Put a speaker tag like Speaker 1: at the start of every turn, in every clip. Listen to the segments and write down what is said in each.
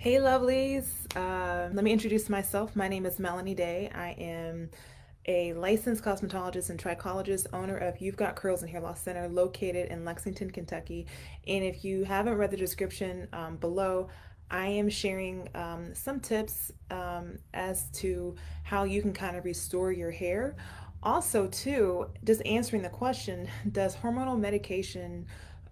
Speaker 1: Hey lovelies, let me introduce myself. My name is Melanie Day. I am a licensed cosmetologist and trichologist, owner of You've Got Curls and Hair Loss Center located in Lexington, Kentucky. And if you haven't read the description below, I am sharing some tips as to how you can kind of restore your hair. Also, too, just answering the question, does hormonal medication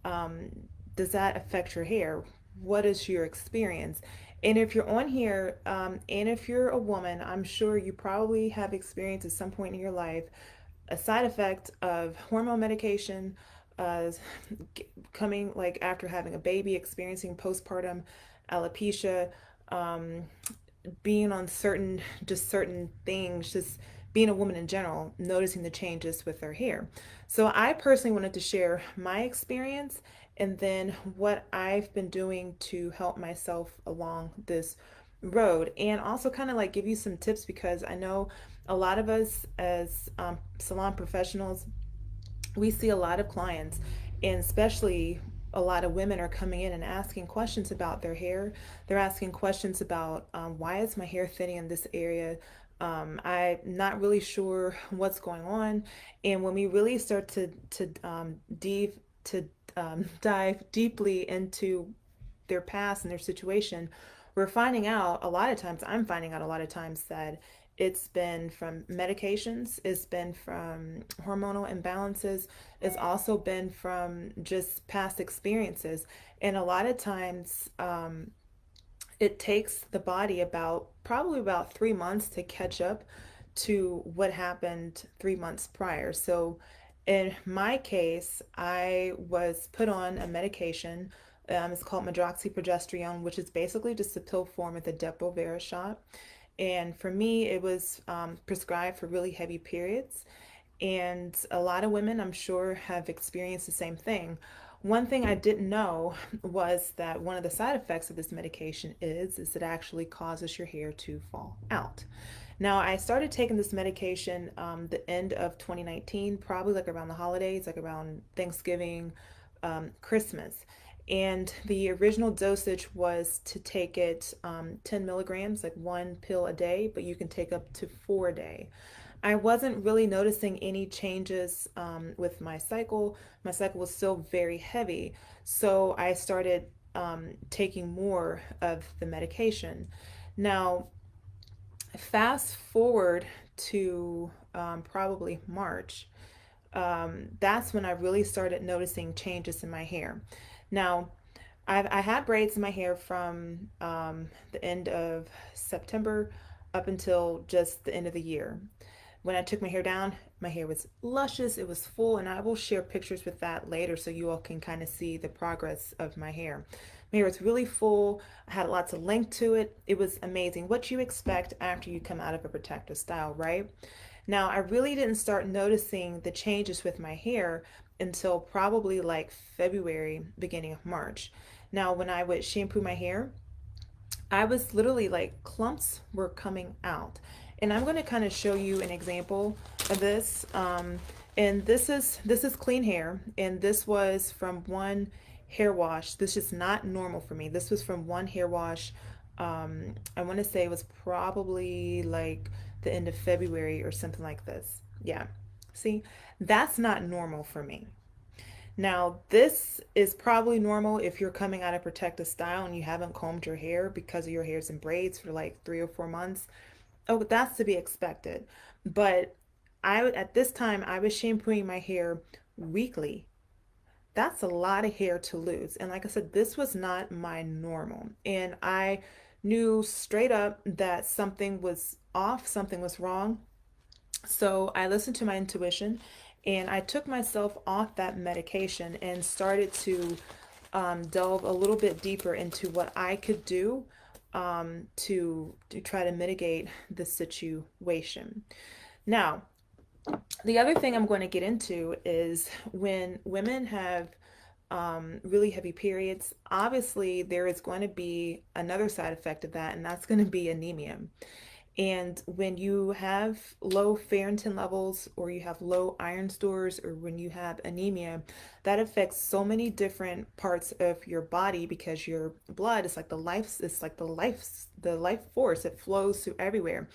Speaker 1: um, does that affect your hair? What is your experience? And if you're on here, and if you're a woman, I'm sure you probably have experienced at some point in your life a side effect of hormone medication, uh, coming like after having a baby, experiencing postpartum alopecia, um, being on certain things, just being a woman in general, noticing the changes with their hair. So I personally wanted to share my experience and then what I've been doing to help myself along this road, and also kind of like give you some tips because I know a lot of us as salon professionals, we see a lot of clients, and especially a lot of women are coming in and asking questions about their hair. They're asking questions about why is my hair thinning in this area. I'm not really sure what's going on. And when we really start to dive deeply into their past and their situation, we're finding out a lot of times, I'm finding out a lot of times that it's been from medications, it's been from hormonal imbalances, it's also been from just past experiences. And a lot of times, it takes the body about probably about 3 months to catch up to what happened 3 months prior. So in my case, I was put on a medication. It's called medroxyprogesterone, which is basically just a pill form with a Depo-Provera shot. And for me, it was prescribed for really heavy periods. And a lot of women, I'm sure, have experienced the same thing. One thing I didn't know was that one of the side effects of this medication is it actually causes your hair to fall out. Now, I started taking this medication the end of 2019, probably like around the holidays, like around Thanksgiving, Christmas. And the original dosage was to take it 10 milligrams, like one pill a day, but you can take up to four a day. I wasn't really noticing any changes with my cycle. My cycle was still very heavy. So I started taking more of the medication. Now, fast forward to probably March, that's when I really started noticing changes in my hair. Now, I had braids in my hair from the end of September up until just the end of the year. When I took my hair down, my hair was luscious, it was full, and I will share pictures with that later so you all can kind of see the progress of my hair. My hair was really full, I had lots of length to it. It was amazing. What you expect after you come out of a protective style, right? Now, I really didn't start noticing the changes with my hair until probably like February, beginning of March. Now, when I would shampoo my hair, I was literally like clumps were coming out. And I'm going to kind of show you an example of this. And this is clean hair, and this was from one hair wash. This is not normal for me. This was from one hair wash. I want to say it was probably like the end of February or something like this. Yeah. See, that's not normal for me. Now, this is probably normal if you're coming out of protective style and you haven't combed your hair because of your hair's in braids for like 3 or 4 months. Oh, that's to be expected. But at this time, I was shampooing my hair weekly. That's a lot of hair to lose. And like I said, this was not my normal. And I knew straight up that something was off, something was wrong. So I listened to my intuition and I took myself off that medication and started to delve a little bit deeper into what I could do to try to mitigate the situation. Now, the other thing I'm going to get into is when women have really heavy periods, obviously there is going to be another side effect of that, and that's going to be anemia. And when you have low ferritin levels, or you have low iron stores, or when you have anemia, that affects so many different parts of your body, because your blood is like the life force. It flows through everywhere.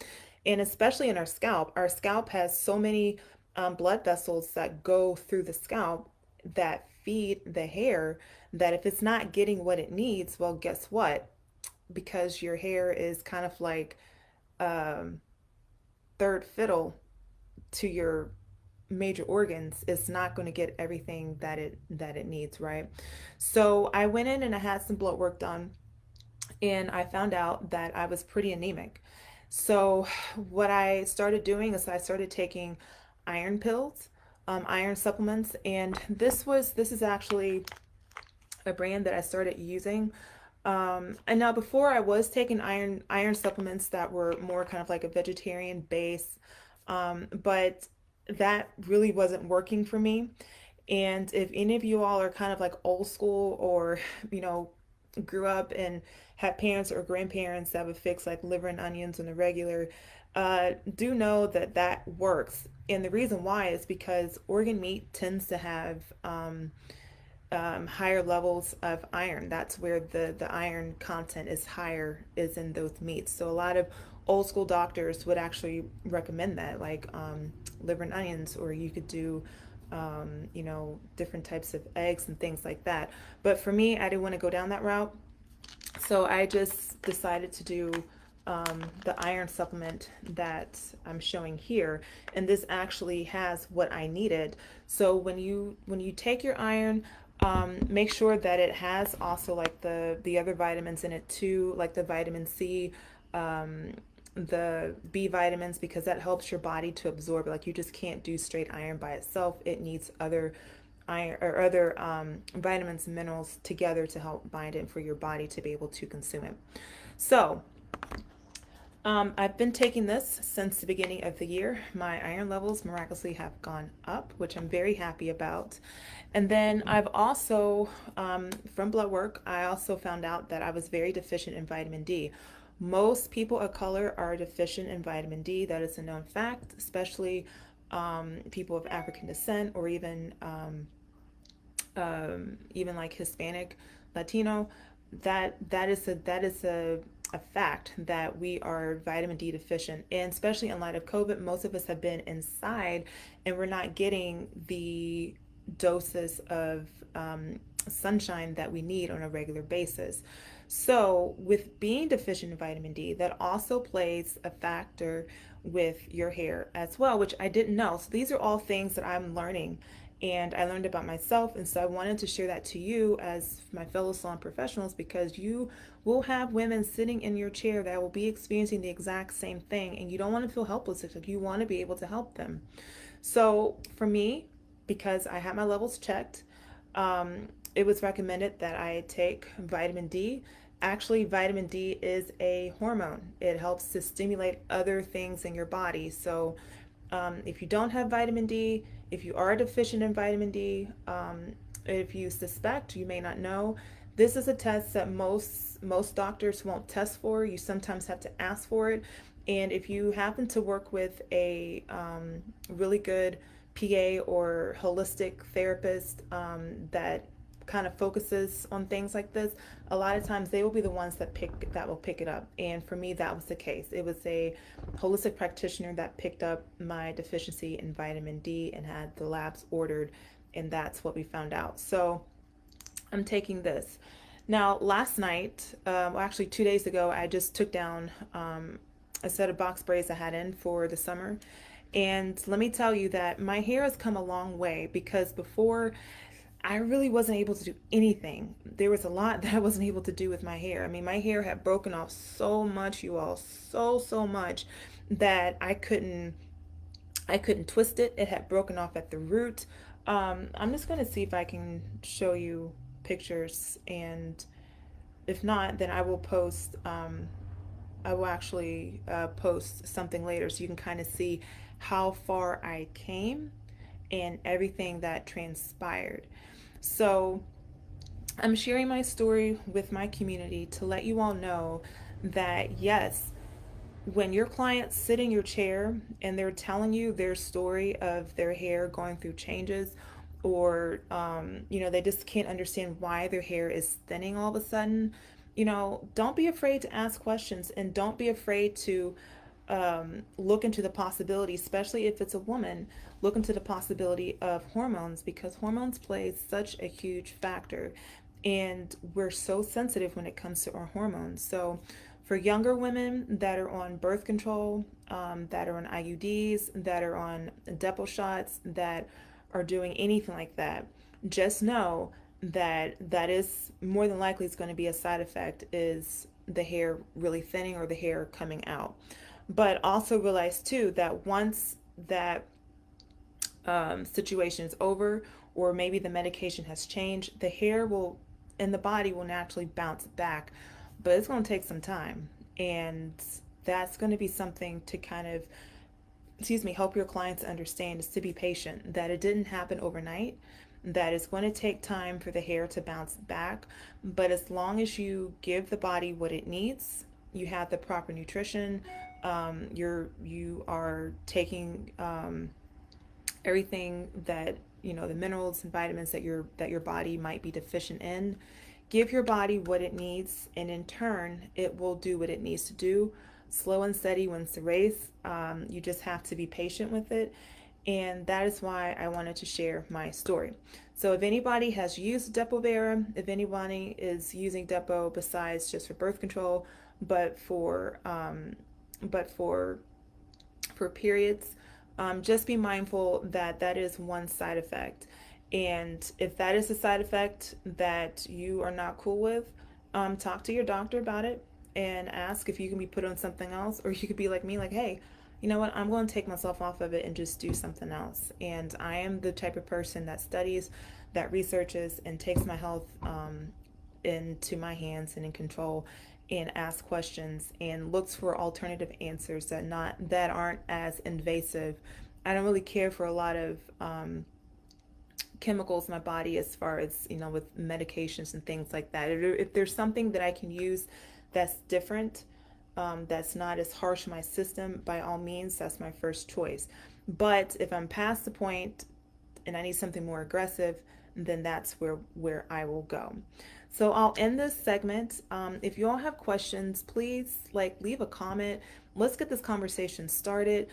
Speaker 1: And especially in our scalp has so many blood vessels that go through the scalp that feed the hair, that if it's not getting what it needs, well, guess what? Because your hair is kind of like um, third fiddle to your major organs, it's not going to get everything that it needs, right? So I went in and I had some blood work done, and I found out that I was pretty anemic. So what I started doing is I started taking iron pills, iron supplements, and this is actually a brand that I started using. And now before, I was taking iron supplements that were more kind of like a vegetarian base, but that really wasn't working for me. And if any of you all are kind of like old school, or you know, grew up and had parents or grandparents that would fix like liver and onions on the regular, do know that that works. And the reason why is because organ meat tends to have higher levels of iron. That's where the iron content is higher, is in those meats. So a lot of old school doctors would actually recommend that, like liver and onions, or you could do, you know, different types of eggs and things like that. But for me, I didn't want to go down that route. So I just decided to do the iron supplement that I'm showing here, and this actually has what I needed. So when you take your iron, make sure that it has also like the other vitamins in it too, like the vitamin C, um, the B vitamins, because that helps your body to absorb. Like, you just can't do straight iron by itself. It needs other iron or other vitamins and minerals together to help bind it for your body to be able to consume it. So I've been taking this since the beginning of the year. My iron levels miraculously have gone up, which I'm very happy about. And then I've also, from blood work, I also found out that I was very deficient in vitamin D. Most people of color are deficient in vitamin D. That is a known fact, especially people of African descent, or even like Hispanic, Latino. That is a fact that we are vitamin D deficient, and especially in light of COVID, most of us have been inside, and we're not getting the doses of sunshine that we need on a regular basis. So, with being deficient in vitamin D, that also plays a factor with your hair as well, which I didn't know. So, these are all things that I'm learning, and I learned about myself. And so, I wanted to share that to you as my fellow salon professionals, because you will have women sitting in your chair that will be experiencing the exact same thing, and you don't want to feel helpless. Like, you want to be able to help them. So, for me, because I had my levels checked, it was recommended that I take vitamin D. Actually, vitamin D is a hormone. It helps to stimulate other things in your body. So, if you don't have vitamin D, if you are deficient in vitamin D, if you suspect, you may not know, this is a test that most doctors won't test for. You sometimes have to ask for it. And if you happen to work with a really good PA or holistic therapist that kind of focuses on things like this, a lot of times they will be the ones that will pick it up. And for me, that was the case. It was a holistic practitioner that picked up my deficiency in vitamin D and had the labs ordered, and that's what we found out. So I'm taking this. Now, last night, well, actually 2 days ago, I just took down a set of box braids I had in for the summer. And let me tell you that my hair has come a long way, because before, I really wasn't able to do anything. There was a lot that I wasn't able to do with my hair. I mean, my hair had broken off so much, you all, so much, that I couldn't twist it. It had broken off at the root. I'm just going to see if I can show you pictures, and if not, then I will actually post something later, so you can kind of see how far I came and everything that transpired. So I'm sharing my story with my community to let you all know that yes, when your clients sit in your chair and they're telling you their story of their hair going through changes, or they just can't understand why their hair is thinning all of a sudden, don't be afraid to ask questions, and don't be afraid to look into the possibility, especially if it's a woman, look into the possibility of hormones, because hormones play such a huge factor, and we're so sensitive when it comes to our hormones. So for younger women that are on birth control, that are on IUDs, that are on Depo shots, that are doing anything like that, just know that that is more than likely is going to be a side effect, is the hair really thinning or the hair coming out. But also realize too that once that situation is over, or maybe the medication has changed, the hair will and the body will naturally bounce back, but it's going to take some time. And that's going to be something to kind of, help your clients understand, is to be patient, that it didn't happen overnight, that it's going to take time for the hair to bounce back. But as long as you give the body what it needs, you have the proper nutrition, you are taking everything that the minerals and vitamins that your body might be deficient in. Give your body what it needs, and in turn it will do what it needs to do. Slow and steady wins the race. You just have to be patient with it, and that is why I wanted to share my story. So if anybody has used Depo-Vera, if anybody is using Depo besides just for birth control, but for periods, just be mindful that that is one side effect. And if that is a side effect that you are not cool with, talk to your doctor about it and ask if you can be put on something else. Or you could be like me, like, hey, you know what, I'm going to take myself off of it and just do something else. And I am the type of person that studies, that researches, and takes my health into my hands and in control, and asks questions and looks for alternative answers that aren't as invasive. I don't really care for a lot of chemicals in my body, as far as with medications and things like that. If there's something that I can use that's different, that's not as harsh on my system, by all means, that's my first choice. But if I'm past the point and I need something more aggressive, then that's where I will go. So I'll end this segment. If you all have questions, please leave a comment. Let's get this conversation started.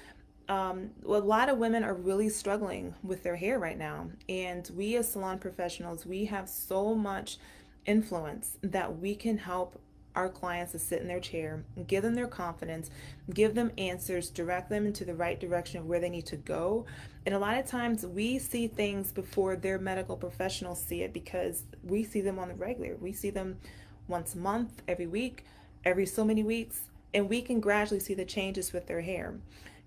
Speaker 1: A lot of women are really struggling with their hair right now, and we as salon professionals, we have so much influence that we can help our clients to sit in their chair, give them their confidence, give them answers, direct them into the right direction of where they need to go. And a lot of times we see things before their medical professionals see it, because we see them on the regular. We see them once a month, every week, every so many weeks, and we can gradually see the changes with their hair.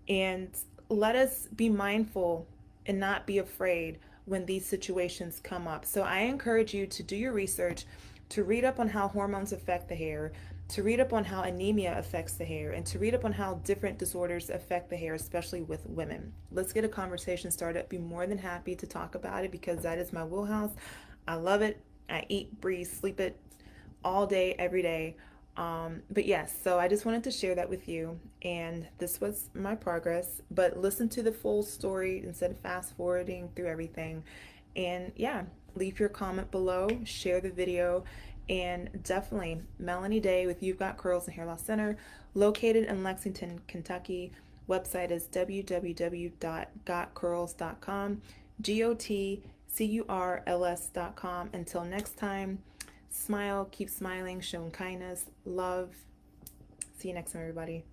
Speaker 1: And let us be mindful and not be afraid when these situations come up. So I encourage you to do your research, to read up on how hormones affect the hair, to read up on how anemia affects the hair, and to read up on how different disorders affect the hair, especially with women. Let's get a conversation started. I'd be more than happy to talk about it, because that is my wheelhouse. I love it. I eat, breathe, sleep it all day, every day. But yes, so I just wanted to share that with you, and this was my progress. But listen to the full story instead of fast forwarding through everything. And yeah, leave your comment below, share the video, and definitely Melanie Day with You've Got Curls and Hair Loss Center, located in Lexington, Kentucky. Website is www.gotcurls.com, GOTCURLS.com. Until next time, smile, keep smiling, showing kindness, love. See you next time, everybody.